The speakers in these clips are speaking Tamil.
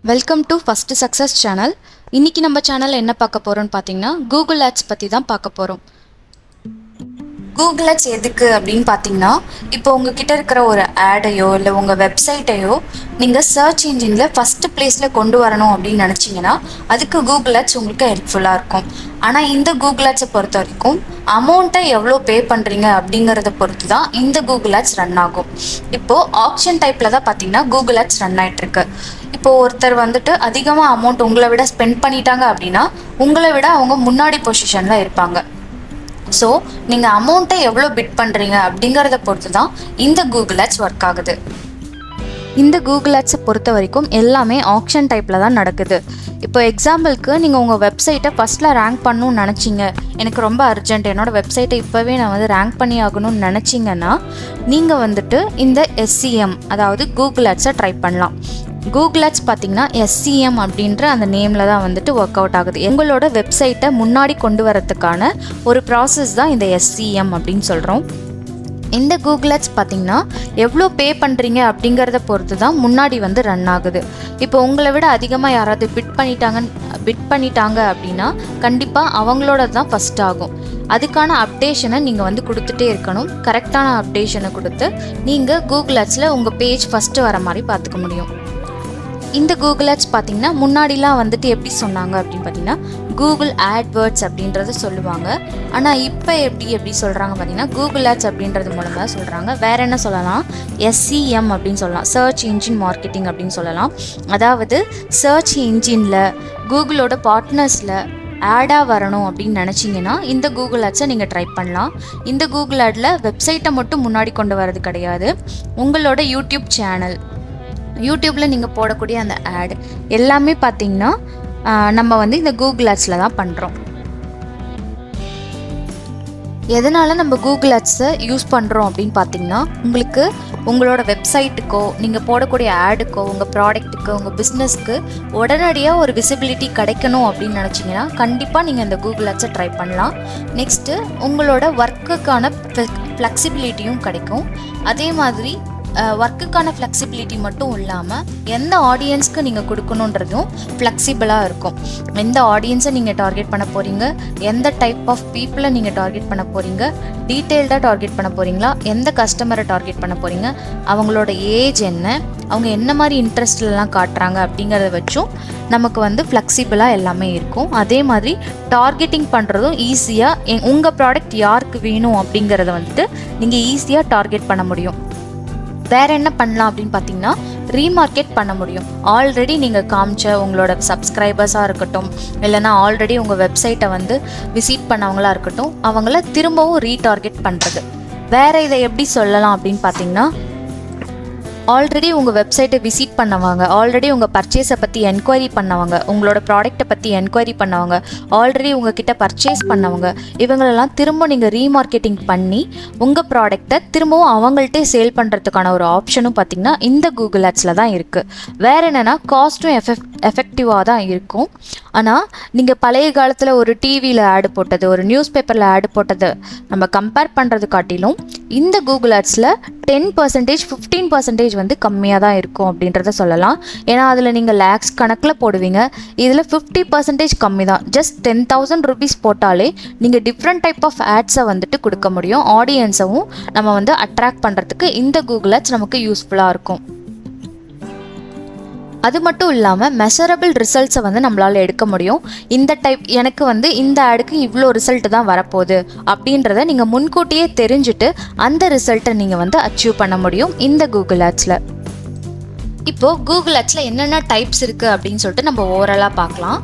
Welcome to first success channel. இன்னைக்கு நம்ம சேனல்ல என்ன பார்க்க போறோம்னு பார்த்தீங்கன்னா கூகுள் ஆட்ஸ் பற்றி தான் பார்க்க போகிறோம். கூகுள் ஆட்ஸ் எதுக்கு அப்படின்னு பார்த்தீங்கன்னா, இப்போ உங்ககிட்ட இருக்கிற ஒரு ஆடையோ இல்லை உங்கள் வெப்சைட்டையோ நீங்கள் சர்ச் இன்ஜினில் ஃபஸ்ட்டு பிளேஸில் கொண்டு வரணும் அப்படின்னு நினச்சிங்கன்னா அதுக்கு கூகுள் ஆட்ஸ் உங்களுக்கு ஹெல்ப்ஃபுல்லாக இருக்கும். ஆனால் இந்த கூகுள் ஆட்ஸை பொறுத்த வரைக்கும் அமௌண்ட்டை எவ்வளோ பே பண்ணுறீங்க அப்படிங்கிறத பொறுத்து தான் இந்த கூகுள் ஆட்ஸ் ரன் ஆகும். இப்போது ஆப்ஷன் டைப்பில் தான் பார்த்தீங்கன்னா கூகுள் ஆட்ஸ் ரன் ஆகிட்டுருக்கு. இப்போது ஒருத்தர் வந்துட்டு அதிகமாக அமௌண்ட் உங்களை விட ஸ்பெண்ட் பண்ணிட்டாங்க அப்படின்னா உங்களை விட அவங்க முன்னாடி பொசிஷனில் இருப்பாங்க. ஸோ நீங்கள் அமௌண்ட்டை எவ்வளோ பிட் பண்ணுறீங்க அப்படிங்கிறத பொறுத்து தான் இந்த கூகுள் ஆட்ஸ் ஒர்க் ஆகுது. இந்த கூகுள் ஆட்ஸை பொறுத்த வரைக்கும் எல்லாமே ஆக்ஷன் டைப்பில் தான் நடக்குது. இப்போ எக்ஸாம்பிளுக்கு நீங்கள் உங்கள் வெப்சைட்டை ஃபஸ்ட்டில் ரேங்க் பண்ணணும்னு நினச்சிங்க, எனக்கு ரொம்ப அர்ஜென்ட், என்னோடய வெப்சைட்டை இப்போவே நான் ரேங்க் பண்ணி ஆகணும்னு நினச்சிங்கன்னா நீங்கள் வந்துட்டு இந்த எஸ்சிஎம் அதாவது கூகுள் ஆட்ஸை ட்ரை பண்ணலாம். கூகுள் ஆட்ஸ் பார்த்தீங்கன்னா எஸ்சிஎம் அப்படின்ற அந்த நேமில் தான் ஒர்க் அவுட் ஆகுது. எங்களோட வெப்சைட்டை முன்னாடி கொண்டு வரதுக்கான ஒரு ப்ராசஸ் தான் இந்த எஸ்சிஎம் அப்படின்னு சொல்கிறோம். இந்த கூகுள் ஆட்ஸ் பார்த்தீங்கன்னா எவ்வளோ பே பண்ணுறீங்க அப்படிங்கிறத பொறுத்து தான் முன்னாடி ரன் ஆகுது. இப்போ உங்களை விட அதிகமாக யாராவது பிட் பண்ணிட்டாங்க அப்படின்னா கண்டிப்பாக அவங்களோட தான் ஃபஸ்ட் ஆகும். அதுக்கான அப்டேஷனை நீங்கள் கொடுத்துட்டே இருக்கணும். கரெக்டான அப்டேஷனை கொடுத்து நீங்கள் கூகுள் ஆட்ஸில் உங்கள் பேஜ் ஃபஸ்ட்டு வர மாதிரி பார்த்துக்க முடியும். இந்த கூகுள் ஆட்ஸ் பார்த்தீங்கன்னா முன்னாடிலாம் எப்படி சொன்னாங்க அப்படின்னு பார்த்தீங்கன்னா கூகுள் ஆட்வேர்ட்ஸ் அப்படின்றத சொல்லுவாங்க. ஆனால் இப்போ எப்படி சொல்கிறாங்க பார்த்தீங்கன்னா கூகுள் ஆட்ஸ் அப்படின்றது மூலமாக சொல்கிறாங்க. வேறு என்ன சொல்லலாம், எஸ்சிஎம் அப்படின்னு சொல்லலாம், சர்ச் இன்ஜின் மார்க்கெட்டிங் அப்படின்னு சொல்லலாம். அதாவது சர்ச் இன்ஜினில் கூகுளோட பார்ட்னர்ஸில் ஆடாக வரணும் அப்படின்னு நினச்சிங்கன்னா இந்த கூகுள் ஆட்ஸை நீங்கள் ட்ரை பண்ணலாம். இந்த கூகுள் ஆடில் வெப்சைட்டை மட்டும் முன்னாடி கொண்டு வரது கிடையாது, உங்களோட யூடியூப்பில் நீங்கள் போடக்கூடிய அந்த ஆட் எல்லாமே பார்த்தீங்கன்னா நம்ம இந்த கூகுள் ஆட்ஸில் தான் பண்ணுறோம். எதனால் நம்ம கூகுள் ஆட்ஸை யூஸ் பண்ணுறோம் அப்படின்னு பார்த்தீங்கன்னா, உங்களுக்கு உங்களோட வெப்சைட்டுக்கோ நீங்கள் போடக்கூடிய ஆடுக்கோ உங்கள் ப்ராடக்ட்டுக்கு உங்கள் பிஸ்னஸ்க்கு உடனடியாக ஒரு விசிபிலிட்டி கிடைக்கணும் அப்படின்னு நினச்சிங்கன்னா கண்டிப்பாக நீங்கள் இந்த கூகுள் ஆட்ஸை ட்ரை பண்ணலாம். நெக்ஸ்ட்டு உங்களோட ஒர்க்குக்கான ஃப்ளெக்சிபிலிட்டியும் கிடைக்கும். அதே மாதிரி ஒர்க்குக்கான ஃப்ளெக்சிபிலிட்டி மட்டும் இல்லாமல் எந்த ஆடியன்ஸ்க்கு நீங்கள் கொடுக்கணுன்றதும் ஃப்ளெக்சிபிளாக இருக்கும். எந்த ஆடியன்ஸை நீங்கள் டார்கெட் பண்ண போகிறீங்க, எந்த டைப் ஆஃப் பீப்புளை நீங்கள் டார்கெட் பண்ண போகிறீங்க, டீட்டெயில்டாக டார்கெட் பண்ண போகிறீங்களா, எந்த கஸ்டமரை டார்கெட் பண்ண போகிறீங்க, அவங்களோட ஏஜ் என்ன, அவங்க என்ன மாதிரி இன்ட்ரெஸ்ட்லாம் காட்டுறாங்க அப்படிங்கிறத வச்சும் நமக்கு ஃப்ளெக்சிபிளாக எல்லாமே இருக்கும். அதே மாதிரி டார்கெட்டிங் பண்ணுறதும் ஈஸியாக உங்கள் ப்ராடக்ட் யாருக்கு வேணும் அப்படிங்கிறத நீங்கள் ஈஸியாக டார்கெட் பண்ண முடியும். வேறு என்ன பண்ணலாம் அப்படின்னு பார்த்தீங்கன்னா ரீமார்க்கெட் பண்ண முடியும். ஆல்ரெடி நீங்கள் காமிச்ச உங்களோட சப்ஸ்கிரைபர்ஸாக இருக்கட்டும், இல்லைனா ஆல்ரெடி உங்கள் வெப்சைட்டை விசிட் பண்ணவங்களாக இருக்கட்டும், அவங்கள திரும்பவும் ரீடார்கெட் பண்ணுறது. வேறு இதை எப்படி சொல்லலாம் அப்படின்னு பார்த்தீங்கன்னா, ஆல்ரெடி உங்கள் வெப்சைட்டை விசிட் பண்ணவங்க, ஆல்ரெடி உங்கள் பர்ச்சேஸை பற்றி என்கொயரி பண்ணவங்க, உங்களோட ப்ராடக்ட்டை பற்றி என்கொயரி பண்ணவங்க, ஆல்ரெடி உங்ககிட்ட பர்ச்சேஸ் பண்ணவங்க, இவங்களெல்லாம் திரும்ப நீங்கள் ரீமார்க்கெட்டிங் பண்ணி உங்கள் ப்ராடக்டை திரும்பவும் அவங்கள்ட்டே சேல் பண்ணுறதுக்கான ஒரு ஆப்ஷனும் பார்த்திங்கன்னா இந்த கூகுள் ஆட்ஸில் தான் இருக்குது. வேறு என்னென்னா காஸ்ட்டும் எஃபெக்டிவாக தான் இருக்கும். ஆனால் நீங்கள் பழைய காலத்தில் ஒரு டிவியில் ஆடு போட்டது, ஒரு நியூஸ் பேப்பரில் ஆடு போட்டது நம்ம கம்பேர் பண்ணுறது காட்டிலும் இந்த கூகுள் ஆட்ஸில் 10% 15% கம்மியாக தான் இருக்கும் அப்படின்றத சொல்லலாம். ஏன்னா அதில் நீங்கள் லேக்ஸ் கணக்கில் போடுவீங்க, இதில் 50% கம்மி தான். ஜஸ்ட் 10,000 rupees போட்டாலே நீங்கள் டிஃப்ரெண்ட் டைப் ஆஃப் ஆட்ஸை கொடுக்க முடியும். ஆடியன்ஸையும் நம்ம அட்ராக்ட் பண்ணுறதுக்கு இந்த கூகுள் ஆட்ஸ் நமக்கு யூஸ்ஃபுல்லாக இருக்கும். அது மட்டும் இல்லாமல் மெஷரபிள் ரிசல்ட்ஸை நம்மளால் எடுக்க முடியும். இந்த டைப் எனக்கு இந்த ஆடுக்கு இவ்வளோ ரிசல்ட் தான் வரப்போகுது அப்படின்றத நீங்கள் முன்கூட்டியே தெரிஞ்சுட்டு அந்த ரிசல்ட்டை நீங்கள் அச்சீவ் பண்ண முடியும் இந்த கூகுள் ஆட்ஸில். இப்போது கூகுள் ஆட்ஸில் என்னென்ன டைப்ஸ் இருக்குது அப்படின்னு சொல்லிட்டு நம்ம ஓவராலாக பார்க்கலாம்.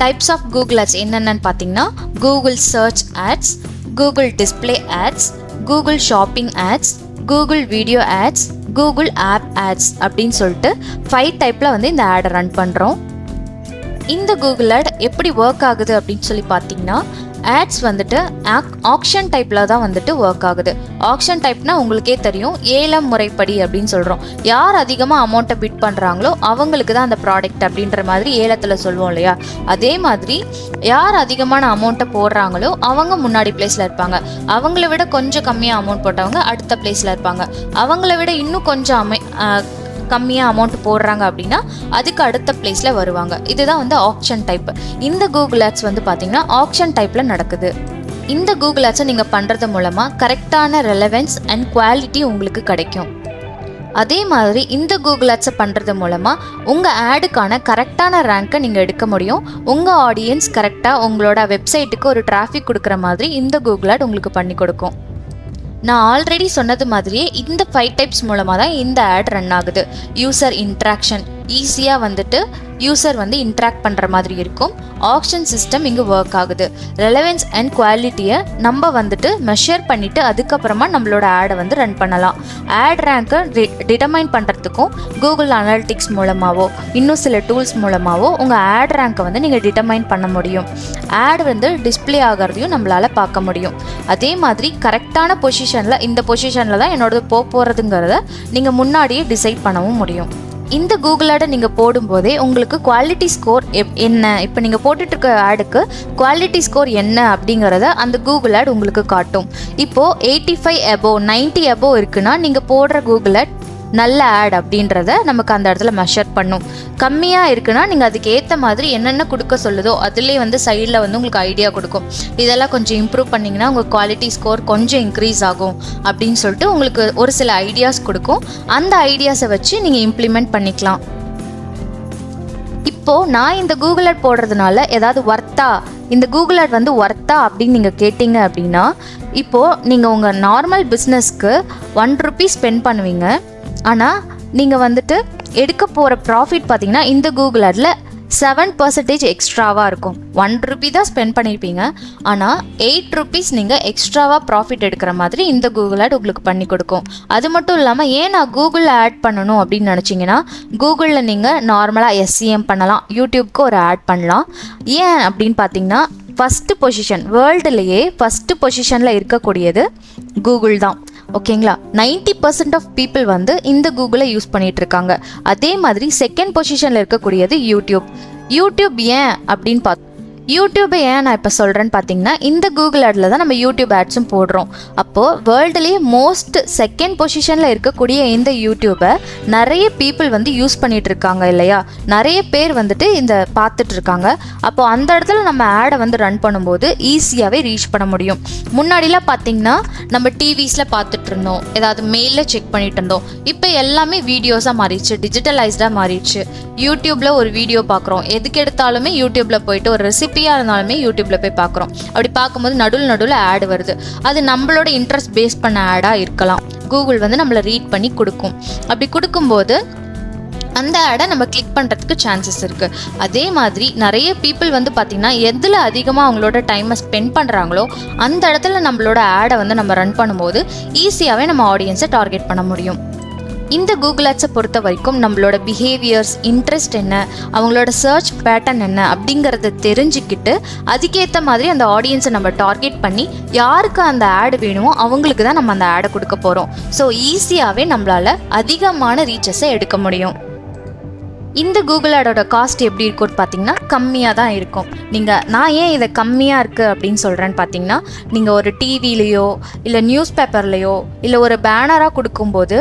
டைப்ஸ் ஆஃப் கூகுள் ஆட்ஸ் என்னென்னு பார்த்தீங்கன்னா Google search ads, Google display ads, Google shopping ads, Google video ads, Google app ads அப்படின்னு சொல்லிட்டு 5 டைப்பில் இந்த ஆடை ரன் பண்ணுறோம். இந்த கூகுள் ஆட் எப்படி ஒர்க் ஆகுது அப்படின்னு சொல்லி பார்த்தீங்கன்னா, ஆட்ஸ் ஆக்ஷன் டைப்பில் தான் ஒர்க் ஆகுது. ஆக்ஷன் டைப்னா உங்களுக்கே தெரியும், ஏலம் முறைப்படி அப்படின்னு சொல்கிறோம். யார் அதிகமாக அமௌண்ட்டை பிட் பண்ணுறாங்களோ அவங்களுக்கு தான் அந்த ப்ராடக்ட் அப்படின்ற மாதிரி ஏலத்தில் சொல்லுவோம் இல்லையா, அதே மாதிரி யார் அதிகமான அமௌண்ட்டை போடுறாங்களோ அவங்க முன்னாடி பிளேஸில் இருப்பாங்க. அவங்கள விட கொஞ்சம் கம்மியாக அமௌண்ட் போட்டவங்க அடுத்த பிளேஸில் இருப்பாங்க. அவங்கள விட இன்னும் கொஞ்சம் கம்மியாக அமௌண்ட் போடுறாங்க அப்படின்னா அதுக்கு அடுத்த பிளேஸில் வருவாங்க. இதுதான் வந்து ஆக்ஷன் டைப். இந்த கூகுள் ஆட்ஸ் வந்து பார்த்தீங்கன்னா ஆக்ஷன் டைப்பில் நடக்குது. இந்த கூகுள் ஆட்ஸை நீங்கள் பண்ணுறது மூலமாக கரெக்டான ரெலவென்ஸ் அண்ட் குவாலிட்டி உங்களுக்கு கிடைக்கும். அதே மாதிரி இந்த கூகுள் ஆட்ஸை பண்ணுறது மூலமாக உங்கள் ஆடுக்கான கரெக்டான ரேங்க்கை நீங்கள் எடுக்க முடியும். உங்கள் ஆடியன்ஸ் கரெக்டாக உங்களோட வெப்சைட்டுக்கு ஒரு டிராஃபிக் கொடுக்குற மாதிரி இந்த கூகுள் ஆட் உங்களுக்கு பண்ணி கொடுக்கும். நான் ஆல்ரெடி சொன்னது மாதிரியே இந்த 5 டைப்ஸ் மூலமாக தான் இந்த ஆட் ரன் ஆகுது. யூசர் இன்ட்ராக்ஷன், ஈஸியாக வந்துட்டு யூசர் வந்து இன்ட்ராக்ட் பண்ணுற மாதிரி இருக்கும். ஆக்ஷன் சிஸ்டம் இங்கே ஒர்க் ஆகுது. ரெலவென்ஸ் அண்ட் குவாலிட்டியை நம்ம வந்துட்டு மெஷர் பண்ணிவிட்டு அதுக்கப்புறமா நம்மளோட ஆடை வந்து ரன் பண்ணலாம். ஆட் ரேங்கை டிட்டர்மைன் பண்ணுறதுக்கும் கூகுள் அனாலிட்டிக்ஸ் மூலமாகவோ இன்னும் சில டூல்ஸ் மூலமாகவோ உங்கள் ஆட் ரேங்கை வந்து நீங்கள் டிட்டர்மைன் பண்ண முடியும். ஆட் வந்து டிஸ்பிளே ஆகிறதையும் நம்மளால் பார்க்க முடியும். அதே மாதிரி கரெக்டான பொசிஷனில் இந்த பொசிஷனில் தான் என்னோடது போகிறதுங்கிறத நீங்கள் முன்னாடியே டிசைட் பண்ணவும் முடியும். இந்த கூகுள் ஆடை நீங்கள் போடும்போதே உங்களுக்கு குவாலிட்டி ஸ்கோர் என்ன, இப்போ நீங்கள் போட்டுட்ருக்க ஆடுக்கு குவாலிட்டி ஸ்கோர் என்ன அப்படிங்கிறத அந்த கூகுள் ஆட் உங்களுக்கு காட்டும். இப்போது 85 above 90 above இருக்குன்னா நீங்கள் போடுற கூகுள் ஆட் நல்ல ஆட் அப்படின்றத நமக்கு அந்த இடத்துல மெஷர் பண்ணும். கம்மியாக இருக்குன்னா நீங்கள் அதுக்கு ஏற்ற மாதிரி என்னென்ன கொடுக்க சொல்லுதோ அதுலேயே வந்து சைடில் வந்து உங்களுக்கு ஐடியா கொடுக்கும். இதெல்லாம் கொஞ்சம் இம்ப்ரூவ் பண்ணிங்கன்னா உங்கள் குவாலிட்டி ஸ்கோர் கொஞ்சம் இன்க்ரீஸ் ஆகும் அப்படின்னு சொல்லிட்டு உங்களுக்கு ஒரு சில ஐடியாஸ் கொடுக்கும். அந்த ஐடியாஸை வச்சு நீங்கள் இம்ப்ளிமெண்ட் பண்ணிக்கலாம். இப்போது நான் இந்த கூகுள் ஆட் போடுறதுனால ஏதாவது ஒர்த்தா, இந்த கூகுள் ஆட் வந்து ஒர்த்தா அப்படின்னு நீங்கள் கேட்டிங்க அப்படின்னா, இப்போது நீங்கள் உங்கள் நார்மல் பிஸ்னஸ்க்கு 1 rupee ஸ்பெண்ட் பண்ணுவீங்க. ஆனால் நீங்கள் வந்துட்டு எடுக்க போகிற ப்ராஃபிட் பார்த்தீங்கன்னா இந்த கூகுள் ஆடில் 7% எக்ஸ்ட்ராவாக இருக்கும். 1 rupee தான் ஸ்பெண்ட் பண்ணியிருப்பீங்க, ஆனால் 8 rupees நீங்கள் எக்ஸ்ட்ராவாக ப்ராஃபிட் எடுக்கிற மாதிரி இந்த கூகுள் ஆட் உங்களுக்கு பண்ணி கொடுக்கும். அது மட்டும் இல்லாமல் ஏன் நான் கூகுளில் ஆட் பண்ணணும் அப்படின்னு நினச்சிங்கன்னா, கூகுளில் நீங்கள் நார்மலாக SEM பண்ணலாம், யூடியூப்க்கு ஒரு ஆட் பண்ணலாம். ஏன் அப்படின்னு பார்த்தீங்கன்னா, ஃபஸ்ட்டு பொசிஷன் வேர்ல்டுலேயே ஃபஸ்ட்டு பொசிஷனில் இருக்கக்கூடியது கூகுள் தான். ஓகேங்களா? 90% ஆஃப் பீப்புள் வந்து இந்த கூகுளை யூஸ் பண்ணிகிட்டு இருக்காங்க. அதே மாதிரி செகண்ட் பொசிஷனில் இருக்கக்கூடியது யூடியூப் ஏன் அப்படின்னு யூடியூப்பை ஏன் நான் இப்போ சொல்கிறேன்னு பார்த்தீங்கன்னா, இந்த கூகுள் ஆடில் தான் நம்ம யூடியூப் ஆட்ஸும் போடுறோம். அப்போது வேர்ல்டுலேயே மோஸ்ட் செகண்ட் பொசிஷனில் இருக்கக்கூடிய இந்த யூடியூப்பை நிறைய பீப்புள் வந்து யூஸ் பண்ணிகிட்டு இருக்காங்க இல்லையா? நிறைய பேர் வந்துட்டு இந்த பார்த்துட்ருக்காங்க. அப்போது அந்த இடத்துல நம்ம ஆடை வந்து ரன் பண்ணும்போது ஈஸியாகவே ரீச் பண்ண முடியும். முன்னாடிலாம் பார்த்திங்கன்னா நம்ம டிவிஸில் பார்த்துட்டு இருந்தோம், ஏதாவது மெயிலில் செக் பண்ணிட்டு இருந்தோம். இப்போ எல்லாமே வீடியோஸாக மாறிடுச்சு, டிஜிட்டலைஸ்டாக மாறிடுச்சு. யூடியூப்பில் ஒரு வீடியோ பார்க்குறோம், எதுக்கு எடுத்தாலுமே யூடியூப்பில் போயிட்டு ஒரு ரெசிபியாக இருந்தாலுமே யூடியூப்பில் போய் பார்க்குறோம். அப்படி பார்க்கும்போது நடுவில் ஆடு வருது. அது நம்மளோட இன்ட்ரெஸ்ட் பேஸ் பண்ண ஆடாக இருக்கலாம். கூகுள் வந்து நம்மளை ரீட் பண்ணி கொடுக்கும். அப்படி கொடுக்கும்போது அந்த ஆடை நம்ம கிளிக் பண்ணுறதுக்கு சான்சஸ் இருக்குது. அதே மாதிரி நிறைய பீப்புள் வந்து பார்த்திங்கன்னா எதில் அதிகமாக அவங்களோட டைமை ஸ்பெண்ட் பண்ணுறாங்களோ அந்த இடத்துல நம்மளோட ஆடை வந்து நம்ம ரன் பண்ணும்போது ஈஸியாகவே நம்ம ஆடியன்ஸை டார்கெட் பண்ண முடியும். இந்த கூகுள் ஆட்ஸை பொறுத்த வரைக்கும் நம்மளோட பிஹேவியர்ஸ், இன்ட்ரெஸ்ட் என்ன, அவங்களோட சர்ச் பேட்டர்ன் என்ன அப்படிங்கிறத தெரிஞ்சுக்கிட்டு அதுக்கேற்ற மாதிரி அந்த ஆடியன்ஸை நம்ம டார்கெட் பண்ணி யாருக்கு அந்த ஆடு வேணுமோ அவங்களுக்கு தான் நம்ம அந்த ஆடை கொடுக்க போகிறோம். ஸோ ஈஸியாகவே நம்மளால் அதிகமான ரீச்சஸை எடுக்க முடியும். இந்த கூகுள் ஆடோட காஸ்ட் எப்படி இருக்கும்னு பார்த்தீங்கன்னா கம்மியாக தான் இருக்கும். நான் ஏன் இதை கம்மியாக இருக்குது அப்படின்னு சொல்கிறேன்னு பார்த்தீங்கன்னா, நீங்கள் ஒரு டிவிலேயோ இல்லை நியூஸ் பேப்பர்லேயோ இல்லை ஒரு பேனராக கொடுக்கும்போது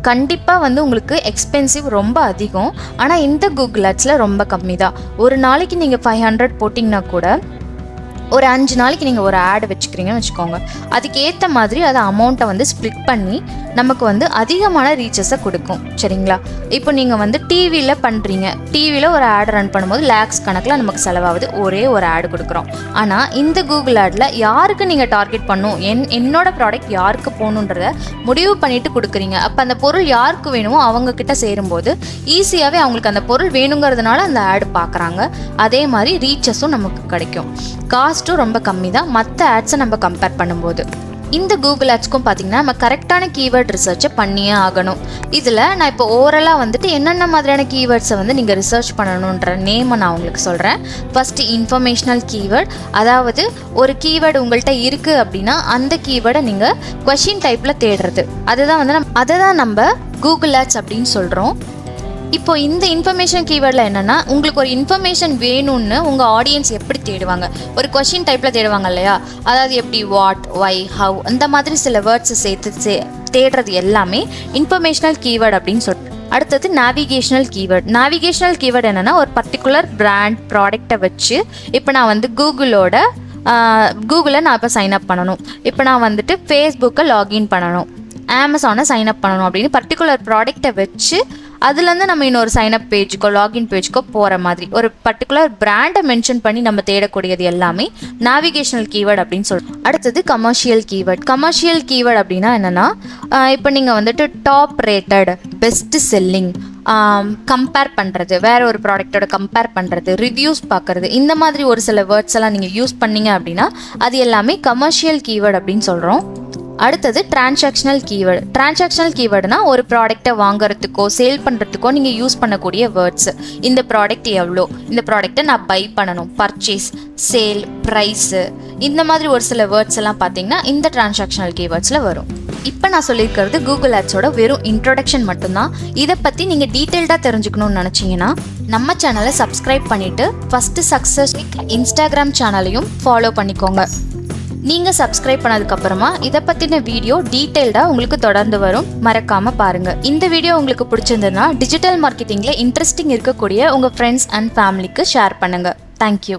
கண்டிப்பாக வந்து உங்களுக்கு எக்ஸ்பென்சிவ் ரொம்ப அதிகம். ஆனால் இந்த கூகுள் ஆட்ஸில் ரொம்ப கம்மி தான். ஒரு நாளைக்கு நீங்கள் 500 போட்டிங்கன்னா கூட ஒரு 5 நாளைக்கு நீங்கள் ஒரு ஆடு வச்சுக்கிறீங்கன்னு வச்சுக்கோங்க, அதுக்கு ஏற்ற மாதிரி அதை அமௌண்ட்டை வந்து ஸ்ப்ளிட் பண்ணி நமக்கு வந்து அதிகமான ரீச்சஸை கொடுக்கும். சரிங்களா? இப்போ நீங்கள் வந்து டிவியில் பண்ணுறீங்க, டிவியில் ஒரு ஆடு ரன் பண்ணும்போது லேக்ஸ் கணக்கில் நமக்கு செலவாகுது, ஒரே ஒரு ஆடு கொடுக்குறோம். ஆனால் இந்த கூகுள் ஆடில் யாருக்கு நீங்கள் டார்கெட் பண்ணும், என்னோட ப்ராடக்ட் யாருக்கு போகணுன்றத முடிவு பண்ணிட்டு கொடுக்குறீங்க. அப்போ அந்த பொருள் யாருக்கு வேணுமோ அவங்கக்கிட்ட சேரும்போது ஈஸியாகவே அவங்களுக்கு அந்த பொருள் வேணுங்கிறதுனால அந்த ஆடு பார்க்குறாங்க. அதே மாதிரி ரீச்சஸும் நமக்கு கிடைக்கும். காஸ்ட்டும் ரொம்ப கம்மி தான் மற்ற ஆட்ஸை நம்ம கம்பேர் பண்ணும்போது. இந்த கூகுள் ஆட்ஸ்க்கும் பார்த்தீங்கன்னா நம்ம கரெக்டான கீவேர்ட் ரிசர்ச்சை பண்ணியே ஆகணும். இதில் நான் இப்போ ஓவராலாக வந்துட்டு என்னென்ன மாதிரியான கீவேர்ட்ஸை வந்து நீங்கள் ரிசர்ச் பண்ணணுன்ற நேமை நான் உங்களுக்கு சொல்கிறேன். ஃபஸ்ட்டு இன்ஃபர்மேஷனல் கீவேர்ட், அதாவது ஒரு கீவேர்டு உங்கள்கிட்ட இருக்குது அப்படின்னா அந்த கீவேர்டை நீங்கள் கொஷின் டைப்பில் தேடுறது, அதுதான் நம்ம கூகுள் ஆட்ஸ் அப்படின்னு சொல்கிறோம். இப்போ இந்த இன்ஃபர்மேஷன் கீவேர்டில் என்னென்னா, உங்களுக்கு ஒரு இன்ஃபர்மேஷன் வேணும்னு உங்கள் ஆடியன்ஸ் எப்படி தேடுவாங்க, ஒரு கொஷின் டைப்பில் தேடுவாங்க இல்லையா? அதாவது எப்படி வாட், ஒய், ஹவ் அந்த மாதிரி சில வேர்ட்ஸை சேர்த்து தேடுறது எல்லாமே இன்ஃபர்மேஷனல் கீவேர்டு அப்படின்னு அடுத்தது நேவிகேஷனல் கீவேர்ட். நேவிகேஷனல் கீவேர்ட் என்னென்னா ஒரு பர்டிகுலர் பிராண்ட் ப்ராடக்டை வச்சு இப்போ நான் வந்து கூகுளை நான் இப்போ சைன்அப் பண்ணணும், இப்போ நான் வந்துட்டு ஃபேஸ்புக்கை லாகின் பண்ணணும், அமேசானை சைன்அப் பண்ணணும் அப்படின்னு பர்டிகுலர் ப்ராடக்டை வச்சு அதுலேருந்து நம்ம இன்னொரு சைன்அப் பேஜுக்கோ லாகின் பேஜுக்கோ போகிற மாதிரி ஒரு பர்டிகுலர் பிராண்டை மென்ஷன் பண்ணி நம்ம தேடக்கூடியது எல்லாமே நேவிகேஷனல் கீவேர்ட் அப்படின்னு சொல்கிறோம். அடுத்தது கமர்ஷியல் கீவேர்ட். கமர்ஷியல் கீவேர்ட் அப்படின்னா என்னென்னா இப்போ நீங்கள் வந்துட்டு top rated, best selling, compare பண்ணுறது, வேற ஒரு ப்ராடக்டோட கம்பேர் பண்ணுறது, ரிவ்யூஸ் பார்க்குறது, இந்த மாதிரி ஒரு சில வேர்ட்ஸ் எல்லாம் நீங்கள் யூஸ் பண்ணீங்க அப்படின்னா அது எல்லாமே கமர்ஷியல் கீவேர்ட் அப்படின்னு சொல்கிறோம். அடுத்தது டிரான்சாக்ஷனல் கீவேர்டு. டிரான்சாக்ஷனல் கீவேர்டுனா ஒரு ப்ராடக்டை வாங்குறதுக்கோ சேல் பண்ணுறதுக்கோ நீங்கள் யூஸ் பண்ணக்கூடிய வேர்ட்ஸ். இந்த ப்ராடக்ட் எவ்வளோ, இந்த ப்ராடக்டை நான் பை பண்ணணும், பர்ச்சேஸ், சேல், ப்ரைஸு, இந்த மாதிரி ஒரு சில வேர்ட்ஸ் எல்லாம் பார்த்தீங்கன்னா இந்த டிரான்சாக்ஷனல் கீவேர்ட்ஸில் வரும். இப்போ நான் சொல்லியிருக்கிறது கூகுள் ஆட்ஸோட வெறும் இன்ட்ரோடக்ஷன் மட்டும்தான். இதை பற்றி நீங்கள் டீட்டெயில்டாக தெரிஞ்சுக்கணும்னு நினச்சிங்கன்னா நம்ம சேனலை சப்ஸ்கிரைப் பண்ணிவிட்டு ஃபஸ்ட்டு சக்ஸஸ் இன்ஸ்டாகிராம் சேனலையும் ஃபாலோ பண்ணிக்கோங்க. நீங்கள் சப்ஸ்கிரைப் பண்ணதுக்கப்புறமா இதை பற்றின வீடியோ டீட்டெயில்டாக உங்களுக்கு தொடர்ந்து வரும், மறக்காமல் பாருங்கள். இந்த வீடியோ உங்களுக்கு பிடிச்சிருந்ததுன்னா டிஜிட்டல் மார்க்கெட்டிங்கில் இன்ட்ரெஸ்டிங் இருக்கக்கூடிய உங்கள் ஃப்ரெண்ட்ஸ் அண்ட் ஃபேமிலிக்கு ஷேர் பண்ணுங்கள். தேங்க்யூ.